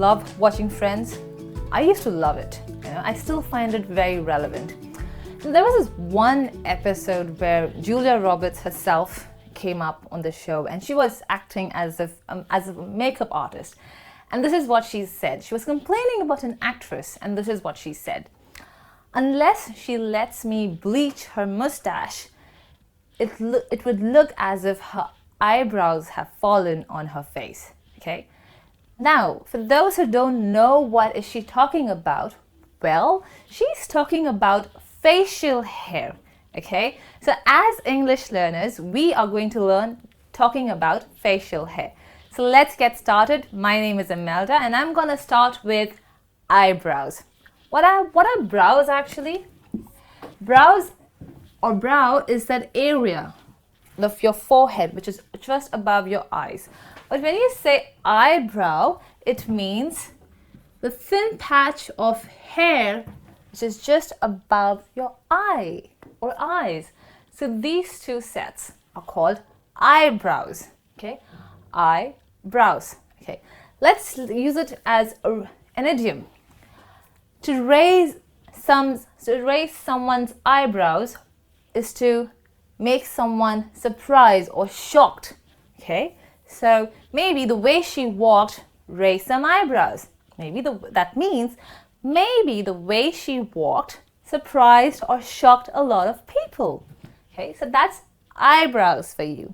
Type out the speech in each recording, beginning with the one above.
love watching Friends? I used to love it. I still find it very relevant. And there was this one episode where Julia Roberts herself came up on the show, and she was acting as a makeup artist. And this is what she said. She was complaining about an actress, and this is what she said. Unless she lets me bleach her mustache, it would look as if her eyebrows have fallen on her face. Okay? Now, for those who don't know what is she talking about, well, she's talking about facial hair. Okay? So as English learners, we are going to learn talking about facial hair. So let's get started. My name is Imelda, and I'm going to start with eyebrows. What are brows actually? Brows or brow is that area of your forehead which is just above your eyes. But when you say eyebrow, it means the thin patch of hair which is just above your eye or eyes. So these two sets are called eyebrows. Okay, eyebrows. Okay, let's use it as an idiom. To raise someone's eyebrows is to make someone surprised or shocked. Okay, so maybe the way she walked raised some eyebrows. That means maybe the way she walked surprised or shocked a lot of people. Okay, so that's eyebrows for you.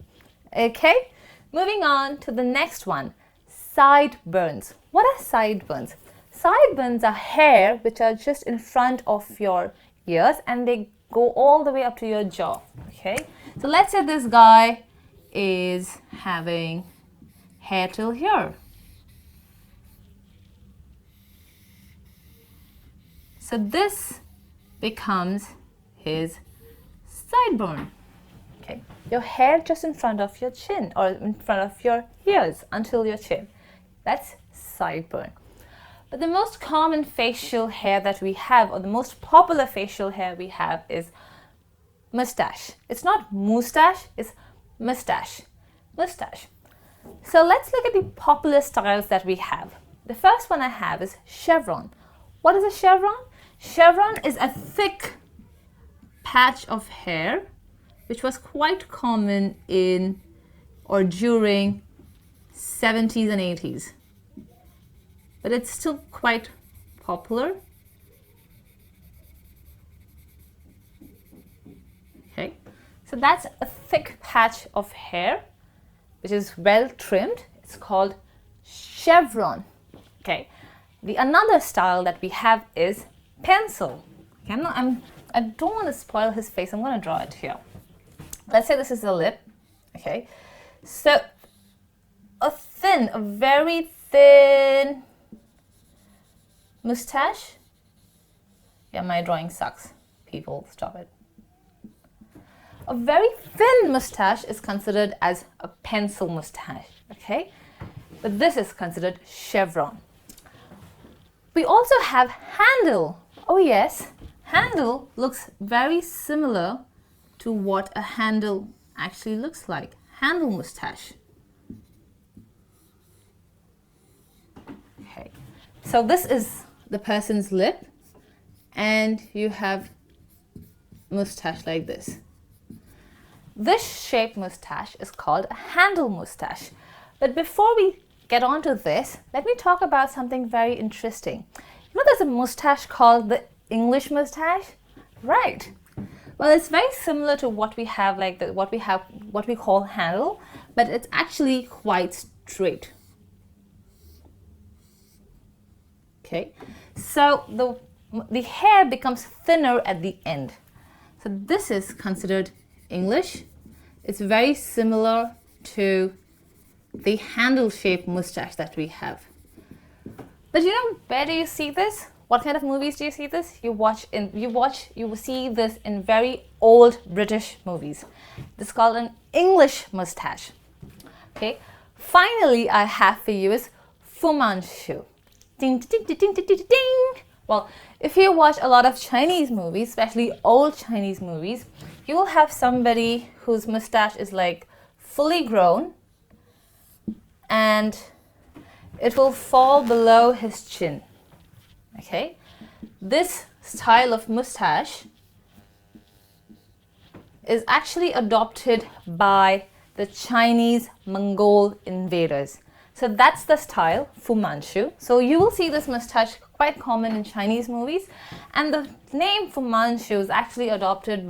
Okay, moving on to the next one, sideburns. What are sideburns? Sideburns are hair which are just in front of your ears, and they go all the way up to your jaw. Okay, so let's say this guy is having hair till here. So this becomes his sideburn. Okay, your hair just in front of your chin or in front of your ears until your chin. That's sideburn. But the most common facial hair that we have, or the most popular facial hair we have, is mustache. It's not moustache, it's mustache. Mustache. So let's look at the popular styles that we have. The first one I have is chevron. What is a chevron? Chevron is a thick patch of hair which was quite common in or during 70s and 80s. But it's still quite popular. Okay, so that's a thick patch of hair which is well trimmed. It's called chevron. Okay, the another style that we have is pencil. Okay, I don't want to spoil his face. I'm going to draw it here. Let's say this is the lip. Okay, so a very thin mustache. Yeah, my drawing sucks. People, stop it. A very thin mustache is considered as a pencil mustache. Okay, but this is considered chevron. We also have handle. Oh yes, handle looks very similar to what a handle actually looks like. Handle mustache. Okay, so this is the person's lip, and you have mustache like this. This shaped mustache is called a handle mustache. But before we get on to this, let me talk about something very interesting. You know, there's a mustache called the English mustache, right? Well, it's very similar to what we have, what we call handle, but it's actually quite straight. Okay, so the hair becomes thinner at the end. So this is considered English. It's very similar to the handle-shaped mustache that we have. But you know, where do you see this? What kind of movies do you see this? You will see this in very old British movies. This is called an English mustache. Okay. Finally, I have for you is Fu Manchu. Ding, ding, ding, ding, ding, ding, ding. Well, if you watch a lot of Chinese movies, especially old Chinese movies, you will have somebody whose mustache is like fully grown, and it will fall below his chin. Okay? This style of mustache is actually adopted by the Chinese Mongol invaders. So that's the style, Fu Manchu. So you will see this mustache quite common in Chinese movies, and the name Fu Manchu is actually adopted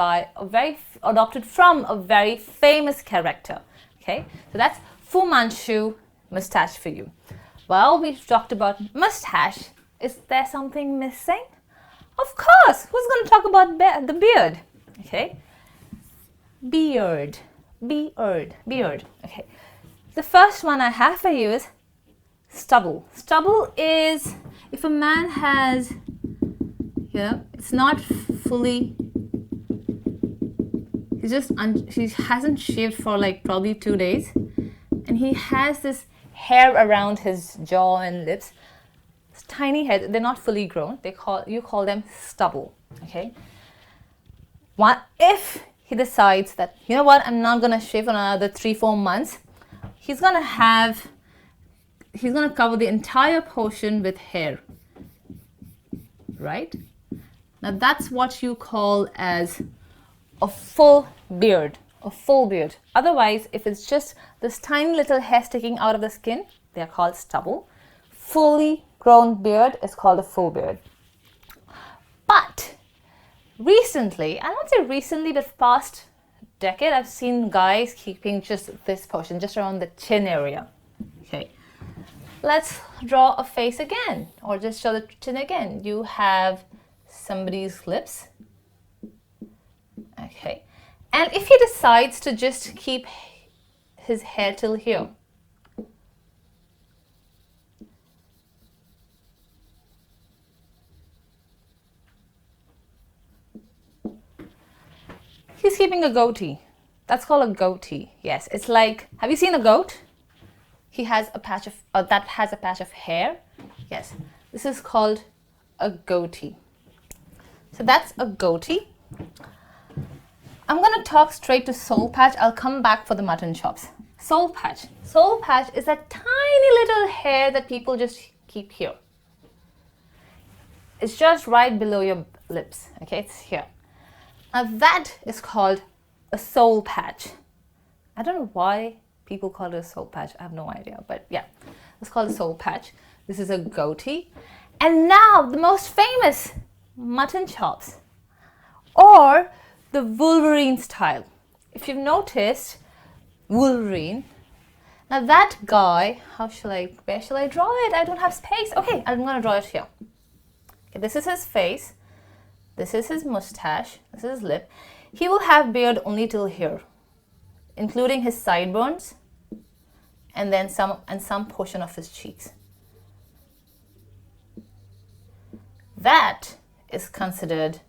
from a very famous character. Okay, so that's Fu Manchu mustache for you. Well, we've talked about mustache. Is there something missing? Of course. Who's going to talk about the beard? Okay, beard. Okay. The first one I have for you is stubble. Stubble is if a man has, it's not fully, he hasn't shaved for like probably 2 days, and he has this hair around his jaw and lips. It's tiny hairs, they're not fully grown. You call them stubble. Okay. If he decides that, you know what, I'm not gonna shave for another 3-4 months, he's gonna cover the entire portion with hair, right? Now that's what you call as a full beard, Otherwise, if it's just this tiny little hair sticking out of the skin, they are called stubble. Fully grown beard is called a full beard. But recently, I don't say recently, but past decade, I've seen guys keeping just this portion, just around the chin area. Okay, let's draw a face again, or just show the chin again. You have somebody's lips. Okay, and if he decides to just keep his hair till here, he's keeping a goatee. That's called a goatee. Yes, it's like, have you seen a goat? He has a patch of, that has a patch of hair. Yes, this is called a goatee. So that's a goatee. I'm going to talk straight to soul patch. I'll come back for the mutton chops. Soul patch. Soul patch is that tiny little hair that people just keep here. It's just right below your lips. Okay, it's here. Now that is called a soul patch. I don't know why people call it a soul patch. I have no idea, but yeah, it's called a soul patch. This is a goatee. And now the most famous mutton chops, or the Wolverine style. If you've noticed, Wolverine. Now that guy, where shall I draw it? I don't have space. Okay, I'm gonna draw it here. Okay, this is his face. This is his mustache. This is his lip. He will have beard only till here, including his sideburns, and then some portion of his cheeks. That is considered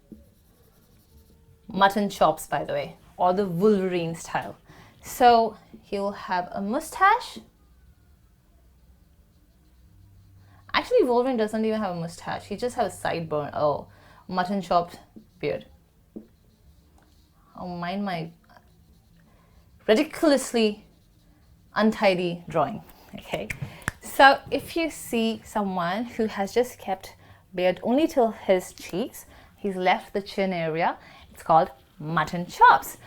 mutton chops, by the way, or the Wolverine style. So he will have a mustache. Actually, Wolverine doesn't even have a mustache. He just has a sideburn. Oh, mutton chopped beard. Oh, mind my ridiculously untidy drawing. Okay, so if you see someone who has just kept beard only till his cheeks, he's left the chin area, it's called mutton chops.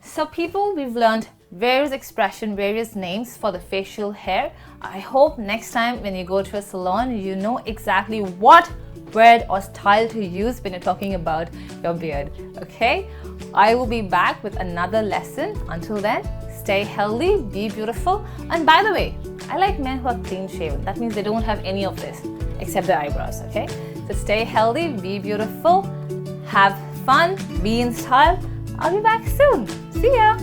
So people, we've learned various expressions, various names for the facial hair. I hope next time when you go to a salon, you know exactly what word or style to use when you're talking about your beard. Okay, I will be back with another lesson. Until then, stay healthy, be beautiful. And by the way, I like men who are clean shaven. That means they don't have any of this except the eyebrows. Okay, so stay healthy, be beautiful, have fun, be in style. I'll be back soon. See ya.